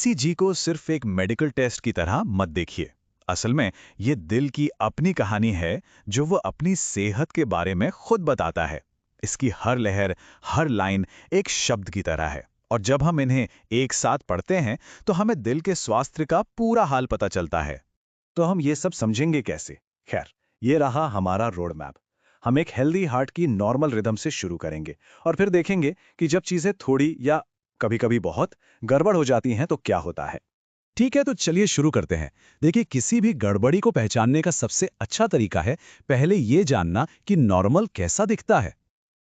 ECG को सिर्फ एक मेडिकल टेस्ट की तरह मत देखिए। असल में ये दिल की अपनी कहानी है जो वो अपनी सेहत के बारे में खुद बताता है। इसकी हर लहर, हर लाइन एक शब्द की तरह है और जब हम इन्हें एक साथ पढ़ते हैं तो हमें दिल के स्वास्थ्य का पूरा हाल पता चलता है। तो हम ये सब समझेंगे कैसे? खैर, ये रहा हमारा रोड मैप। हम एक हेल्दी हार्ट की नॉर्मल रिदम से शुरू करेंगे और फिर देखेंगे कि जब चीजें थोड़ी या कभी-कभी बहुत गड़बड़ हो जाती हैं तो क्या होता है। ठीक है, तो चलिए शुरू करते हैं। देखिए, किसी भी गड़बड़ी को पहचानने का सबसे अच्छा तरीका है पहले ये जानना कि नॉर्मल कैसा दिखता है।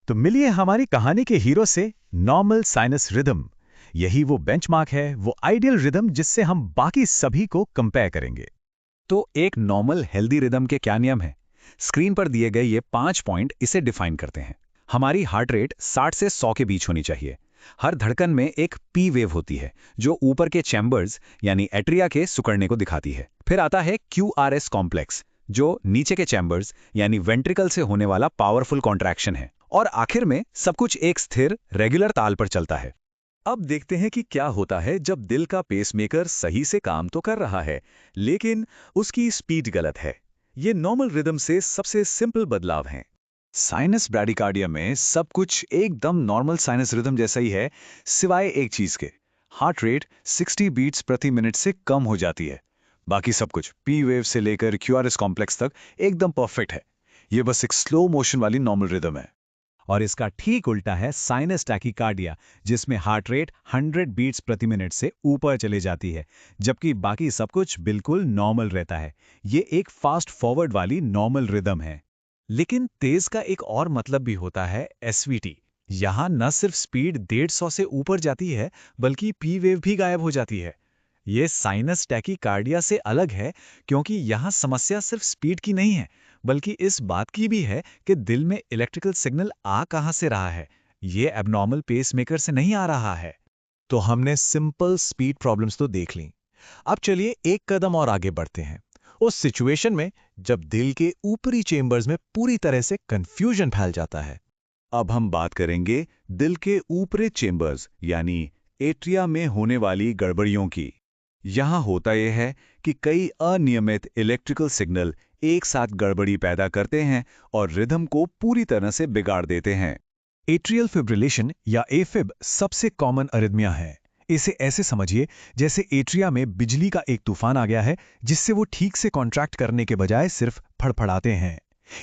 तो मिलिए हमारी कहानी के हीरो से, नॉर्मल साइनस रिदम। यही वो बेंचमार्क है, वो आइडियल रिदम जिससे हम बाकी सभी को कंपेयर करेंगे। तो एक नॉर्मल हेल्दी रिदम के क्या नियम हैं? स्क्रीन पर दिए गए ये 5 पॉइंट इसे डिफाइन करते हैं। हमारी हार्ट रेट 60 से 100 के बीच होनी चाहिए। हर धड़कन में एक पी वेव होती है जो ऊपर के चैम्बर्स यानी एट्रिया के सिकुड़ने को दिखाती है। फिर आता है क्यूआरएस कॉम्प्लेक्स जो नीचे के चैम्बर्स यानी वेंट्रिकल से होने वाला पावरफुल कॉन्ट्रैक्शन है। और आखिर में सब कुछ एक स्थिर रेगुलर ताल पर चलता है। अब देखते हैं कि क्या होता है जब दिल का पेसमेकर सही से काम तो कर रहा है, लेकिन उसकी स्पीड गलत है। ये नॉर्मल रिदम से सबसे सिंपल बदलाव हैं। साइनस ब्रैडिकार्डिया में सब कुछ एकदम नॉर्मल साइनस रिदम जैसा ही है, सिवाय एक चीज के। हार्ट रेट 60 बीट्स प्रति मिनट से कम हो जाती है। बाकी सब कुछ पी वेव से लेकर क्यूआरएस कॉम्प्लेक्स तक एकदम परफेक्ट है। ये बस एक स्लो मोशन वाली नॉर्मल रिदम है। और इसका ठीक उल्टा है साइनस टैकीकार्डिया, जिसमें हार्ट रेट 100 बीट्स प्रति मिनट से ऊपर चले जाती है, जबकि बाकी सब कुछ बिल्कुल नॉर्मल रहता है। ये एक फास्ट फॉरवर्ड वाली नॉर्मल रिदम है। लेकिन तेज का एक और मतलब भी होता है, एसवीटी। यहाँ न सिर्फ स्पीड 150 से ऊपर जाती है, बल्कि पी वेव भी गायब हो जाती है। ये साइनस टैकीकार्डिया से अलग है क्योंकि यहाँ समस्या सिर्फ स्पीड की नहीं है, बल्कि इस बात की भी है कि दिल में इलेक्ट्रिकल सिग्नल आ कहाँ से रहा है। ये एबनॉर्मल पेसमेकर से नहीं आ रहा है। तो हमने सिंपल स्पीड प्रॉब्लम्स तो देख ली। अब चलिए एक कदम और आगे बढ़ते हैं। उस सिचुएशन में जब दिल के ऊपरी चेंबर्स में पूरी तरह से कंफ्यूजन फैल जाता है। अब हम बात करेंगे दिल के ऊपरी चेंबर्स यानी एट्रिया में होने वाली गड़बड़ियों की। यहाँ होता यह है कि कई अनियमित इलेक्ट्रिकल सिग्नल एक साथ गड़बड़ी पैदा करते हैं और रिदम को पूरी तरह से बिगाड़ देते हैं। एट्रियल फिब्रिलेशन या एफिब सबसे कॉमन अरिथमिया है। इसे ऐसे समझिए जैसे एट्रिया में बिजली का एक तूफान आ गया है, जिससे वो ठीक से कॉन्ट्रैक्ट करने के बजाय सिर्फ फड़फड़ाते हैं।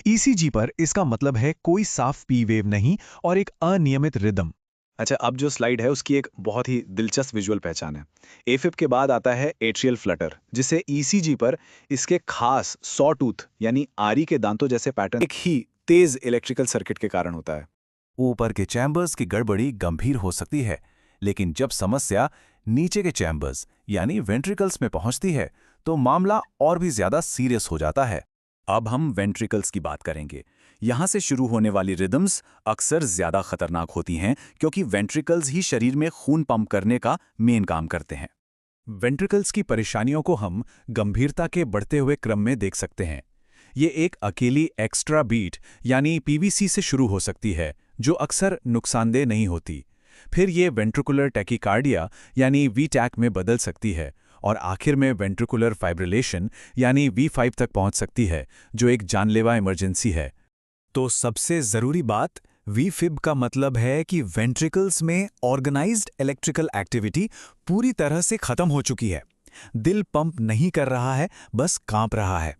ईसीजी पर इसका मतलब है कोई साफ पी वेव नहीं और एक अनियमित रिदम। अच्छा, अब जो स्लाइड है उसकी एक बहुत ही दिलचस्प विजुअल पहचान है। एफिब के बाद आता है एट्रियल फ्लटर, जिसे ईसीजी पर इसके खास सॉ टूथ यानी आरी के दांतों जैसे पैटर्न एक ही तेज इलेक्ट्रिकल सर्किट के कारण होता है। ऊपर के चैम्बर्स की गड़बड़ी गंभीर हो सकती है, लेकिन जब समस्या नीचे के चैम्बर्स यानी वेंट्रिकल्स में पहुंचती है तो मामला और भी ज्यादा सीरियस हो जाता है। अब हम वेंट्रिकल्स की बात करेंगे। यहां से शुरू होने वाली रिदम्स अक्सर ज्यादा खतरनाक होती हैं क्योंकि वेंट्रिकल्स ही शरीर में खून पंप करने का मेन काम करते हैं। वेंट्रिकल्स की परेशानियों को हम गंभीरता के बढ़ते हुए क्रम में देख सकते हैं। ये एक अकेली एक्स्ट्रा बीट यानी पीवीसी से शुरू हो सकती है, जो अक्सर नुकसानदेह नहीं होती। फिर ये वेंट्रिकुलर टैकीकार्डिया यानी वीटैक में बदल सकती है और आखिर में वेंट्रिकुलर फाइब्रिलेशन यानी V5 तक पहुंच सकती है, जो एक जानलेवा इमरजेंसी है। तो सबसे जरूरी बात, वीफिब का मतलब है कि वेंट्रिकल्स में ऑर्गेनाइज्ड इलेक्ट्रिकल एक्टिविटी पूरी तरह से खत्म हो चुकी है। दिल पंप नहीं कर रहा है, बस कांप रहा है।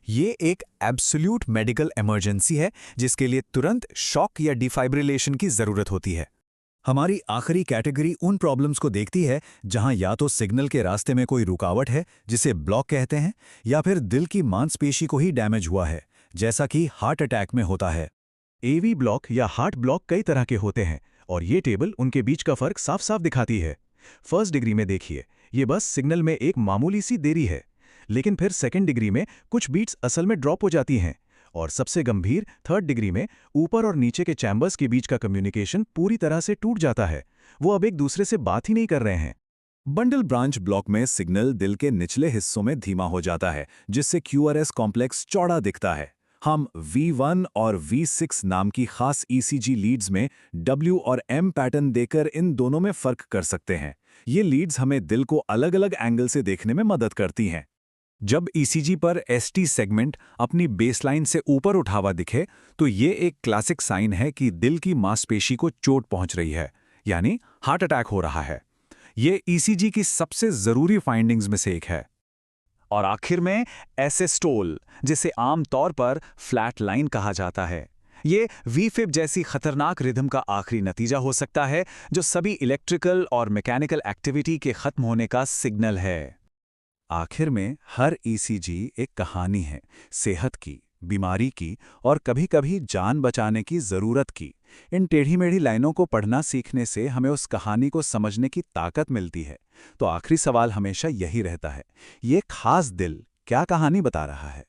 ये एक एब्सोल्यूट मेडिकल इमरजेंसी है जिसके लिए तुरंत शॉक या डिफाइब्रिलेशन की जरूरत होती है। हमारी आखिरी कैटेगरी उन प्रॉब्लम्स को देखती है जहां या तो सिग्नल के रास्ते में कोई रुकावट है, जिसे ब्लॉक कहते हैं, या फिर दिल की मांसपेशी को ही डैमेज हुआ है, जैसा कि हार्ट अटैक में होता है। एवी ब्लॉक या हार्ट ब्लॉक कई तरह के होते हैं और ये टेबल उनके बीच का फर्क साफ साफ दिखाती है। फर्स्ट डिग्री में देखिए, ये बस सिग्नल में एक मामूली सी देरी है, लेकिन फिर सेकेंड डिग्री में कुछ बीट्स असल में ड्रॉप हो जाती हैं और सबसे गंभीर थर्ड डिग्री में ऊपर और नीचे के चैम्बर्स के बीच का कम्युनिकेशन पूरी तरह से टूट जाता है। वो अब एक दूसरे से बात ही नहीं कर रहे हैं। बंडल ब्रांच ब्लॉक में सिग्नल दिल के निचले हिस्सों में धीमा हो जाता है, जिससे क्यूआरएस कॉम्प्लेक्स चौड़ा दिखता है। हम V1 और V6 नाम की खास ECG लीड्स में W और M पैटर्न देकर इन दोनों में फर्क कर सकते हैं। ये लीड्स हमें दिल को अलग-अलग एंगल से देखने में मदद करती हैं। जब ECG पर ST सेगमेंट अपनी बेसलाइन से ऊपर उठा हुआ दिखे, तो ये एक क्लासिक साइन है कि दिल की मांसपेशी को चोट पहुंच रही है, यानी हार्ट अटैक हो रहा है। ये ECG की सबसे जरूरी फाइंडिंग्स में से एक है। और आखिर में एसिस्टोल, जिसे आमतौर पर फ्लैट लाइन कहा जाता है, ये वीफिब जैसी खतरनाक रिदम का आखिरी नतीजा हो सकता है, जो सभी इलेक्ट्रिकल और मैकेनिकल एक्टिविटी के खत्म होने का सिग्नल है। आखिर में हर ECG एक कहानी है, सेहत की, बीमारी की और कभी-कभी जान बचाने की जरूरत की। इन टेढ़ी-मेढ़ी लाइनों को पढ़ना सीखने से हमें उस कहानी को समझने की ताकत मिलती है। तो आखिरी सवाल हमेशा यही रहता है, ये खास दिल क्या कहानी बता रहा है?